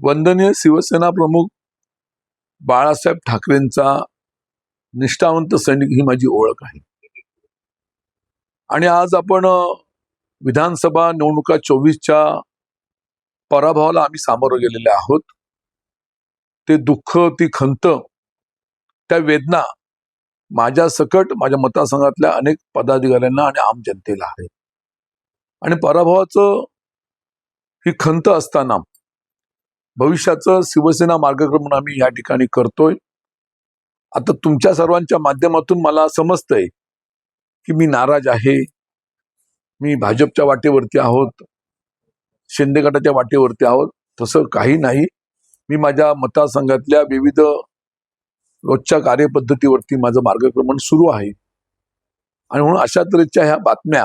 वंदनीय शिवसेना प्रमुख बाळासाहेब ठाकरेंचा निष्ठावंत सैनिक ही माझी ओळख आहे। आणि आज आपण विधानसभा निवडणुका 24च्या पराभवाला आम्ही सामोरं गेलेले आहोत। ते दुःख, ती खंत, त्या वेदना माझ्या सकट माझ्या मतदारसंघातल्या अनेक पदाधिकाऱ्यांना आणि आम जनतेला आहे। आणि पराभवाचं ही खंत असताना भविष्याचं शिवसेना मार्गक्रमण आम्ही या ठिकाणी करतोय। आता तुमच्या सर्वांच्या माध्यमातून मला समजतंय की मी नाराज आहे, मी भाजपच्या वाटेवरती आहोत, शिंदे गटाच्या वाटेवरती आहोत। तसं काही नाही। मी माझ्या मतदारसंघातल्या विविध रोजच्या कार्यपद्धतीवरती माझं मार्गक्रमण सुरू आहे। आणि म्हणून अशा तऱ्हेच्या ह्या बातम्या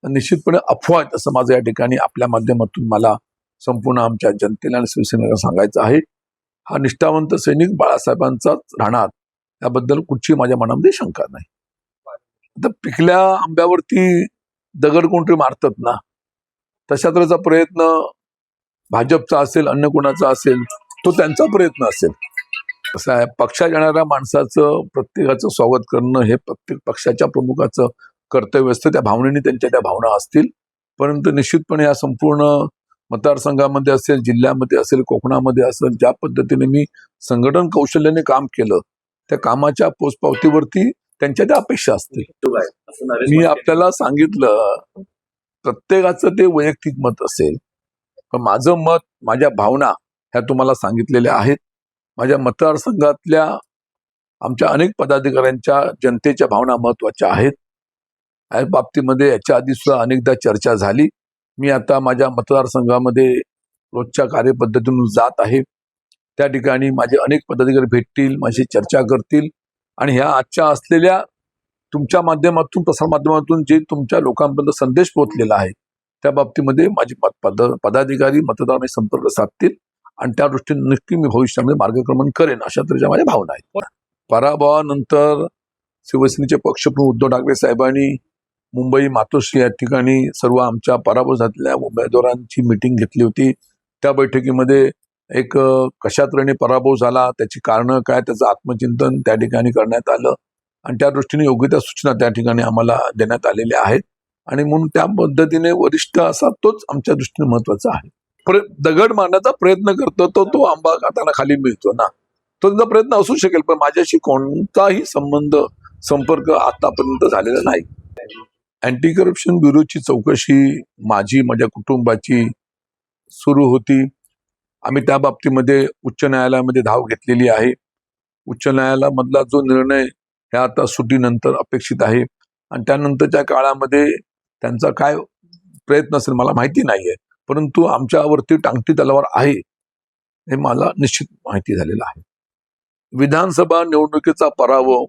निश्चितपणे अफवा आहेत असं माझं या ठिकाणी आपल्या माध्यमातून मला संपूर्ण आमच्या जनतेला आणि शिवसेनेला सांगायचं आहे। हा निष्ठावंत सैनिक बाळासाहेबांचाच राहणार याबद्दल कुठची माझ्या मनामध्ये शंका नाही। आता पिकल्या आंब्यावरती दगड कोणतरी मारतात ना, तशा तऱ्हेचा प्रयत्न भाजपचा असेल, अन्य कोणाचा असेल, तो त्यांचा प्रयत्न असेल। कसं आहे, पक्षात येणाऱ्या माणसाचं प्रत्येकाचं स्वागत करणं हे प्रत्येक पक्षाच्या प्रमुखाचं कर्तव्य असतं। त्या भावनेने त्यांच्या त्या भावना असतील, परंतु निश्चितपणे या संपूर्ण मतदारसंघामध्ये असेल, जिल्ह्यामध्ये असेल, कोकणामध्ये असेल, ज्या पद्धतीने मी संघटन कौशल्याने काम केलं त्या कामाच्या पोचपावतीवरती त्यांच्या त्या अपेक्षा असतील। मी आपल्याला सांगितलं प्रत्येकाचं ते वैयक्तिक मत असेल, पण माझं मत, माझ्या भावना ह्या तुम्हाला सांगितलेल्या आहेत। माझ्या मतदारसंघातल्या आमच्या अनेक पदाधिकाऱ्यांच्या जनतेच्या भावना महत्वाच्या आहेत। या बाबतीमध्ये याच्या आधी सुद्धा अनेकदा चर्चा झाली। मी आता माझ्या मतदारसंघामध्ये रोजच्या कार्यपद्धतीतून जात आहे। त्या ठिकाणी माझे अनेक पदाधिकारी भेटतील, माझी चर्चा करतील आणि ह्या आजच्या असलेल्या तुमच्या माध्यमातून, प्रसार माध्यमातून जे तुमच्या लोकांपर्यंत संदेश पोहोचलेला आहे त्या बाबतीमध्ये माझे पदाधिकारी मतदारांशी संपर्क साधतील आणि त्या दृष्टीने नक्की मी भविष्यामध्ये मार्गक्रमण करेन अशा तऱ्हेच्या माझ्या भावना आहेत। पराभवानंतर शिवसेनेचे पक्षप्रमुख उद्धव ठाकरे साहेबांनी मुंबई मातोश्री या ठिकाणी सर्व आमच्या पराभव झालेल्या उमेदवारांची मीटिंग घेतली होती। त्या बैठकीमध्ये एक कशा तऱ्हेने पराभव झाला, त्याची कारणं काय, त्याचं आत्मचिंतन त्या ठिकाणी करण्यात आलं आणि त्या दृष्टीने योग्य त्या सूचना त्या ठिकाणी आम्हाला देण्यात आलेल्या आहेत। आणि म्हणून त्या पद्धतीने वरिष्ठ असा तोच आमच्या दृष्टीने महत्वाचा आहे। दगड मारण्याचा प्रयत्न करतो तो आंबा खाताना खाली मिळतो ना, तो त्यांचा प्रयत्न असू शकेल, पण माझ्याशी कोणताही संपर्क आतापर्यंत झालेला नाही। अँटी करप्शन ब्युरोची चौकशी माझी, माझ्या कुटुंबाची सुरू होती। आम्ही त्या बाबतीमध्ये उच्च न्यायालयामध्ये धाव घेतलेली आहे। उच्च न्यायालयामधला जो निर्णय हे आता सुटीनंतर अपेक्षित आहे आणि त्यानंतरच्या काळामध्ये त्यांचा काय प्रयत्न असेल मला माहिती नाहीये, परंतु आमच्यावरती टांगती तलवार आहे हे मला निश्चित माहिती झालेलं आहे। विधानसभा निवडणुकीचा पराभव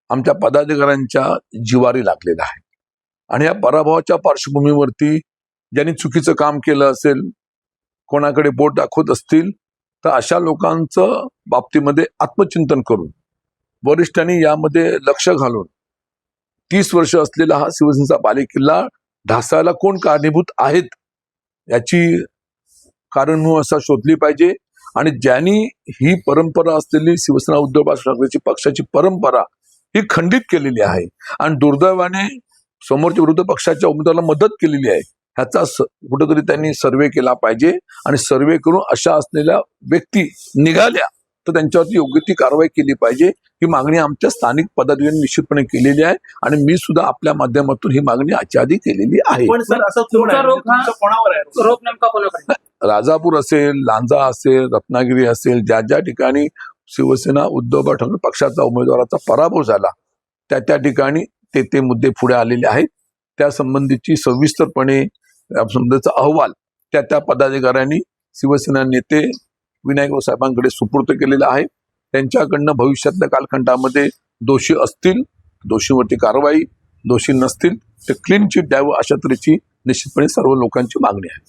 आमच्या पदाधिकाऱ्यांच्या जिवारी लागलेला आहे आणि या पराभवाच्या पार्श्वभूमीवरती ज्यांनी चुकीचं काम केलं असेल, कोणाकडे बोट दाखवत असतील, तर अशा लोकांचं बाबतीमध्ये आत्मचिंतन करून वरिष्ठांनी यामध्ये लक्ष घालून 30 वर्ष असलेला हा शिवसेनेचा बालेकिल्ला ढासायला कोण कारणीभूत आहेत याची कारण असा शोधली पाहिजे। आणि ज्यांनी ही परंपरा असलेली शिवसेना उद्धव बाळासाहेब ठाकरेची पक्षाची परंपरा ही खंडित केलेली आहे आणि दुर्दैवाने समोरच्या विरोधी पक्षाच्या उमेदवाराला मदत केलेली आहे, ह्याचा कुठेतरी त्यांनी सर्वे केला पाहिजे आणि सर्वे करून अशा असलेल्या व्यक्ती निघाल्या तर त्यांच्यावरती योग्य ती कारवाई केली पाहिजे। ही मागणी आमच्या स्थानिक पदाधिकाऱ्यांनी निश्चितपणे केलेली आहे आणि मी सुद्धा आपल्या माध्यमातून ही मागणी आजच्या आधी केलेली आहे। राजापूर असेल, लांजा असेल, रत्नागिरी असेल, ज्या ज्या ठिकाणी शिवसेना उद्धव ठाकरे पक्षाचा उमेदवाराचा पराभव झाला त्या ठिकाणी ते मुद्दे पुढे आलेले आहेत। त्या संबंधीची सविस्तरपणे संबंधीचा अहवाल त्या पदाधिकाऱ्यांनी शिवसेना नेते विनायक साहेबांकडे सुपूर्द केलेला आहे। त्यांच्याकडनं भविष्यातल्या कालखंडामध्ये दोषी असतील दोषींवरती कारवाई, दोषी नसतील तर क्लीन चिट द्यावं अशा तऱ्हेची निश्चितपणे सर्व लोकांची मागणी आहे।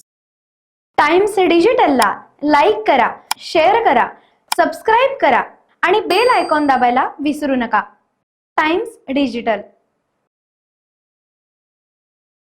टाइम्स डिजिटलला लाईक करा, शेअर करा, सबस्क्राईब करा आणि बेल आयकॉन दाबायला विसरू नका। Times digital.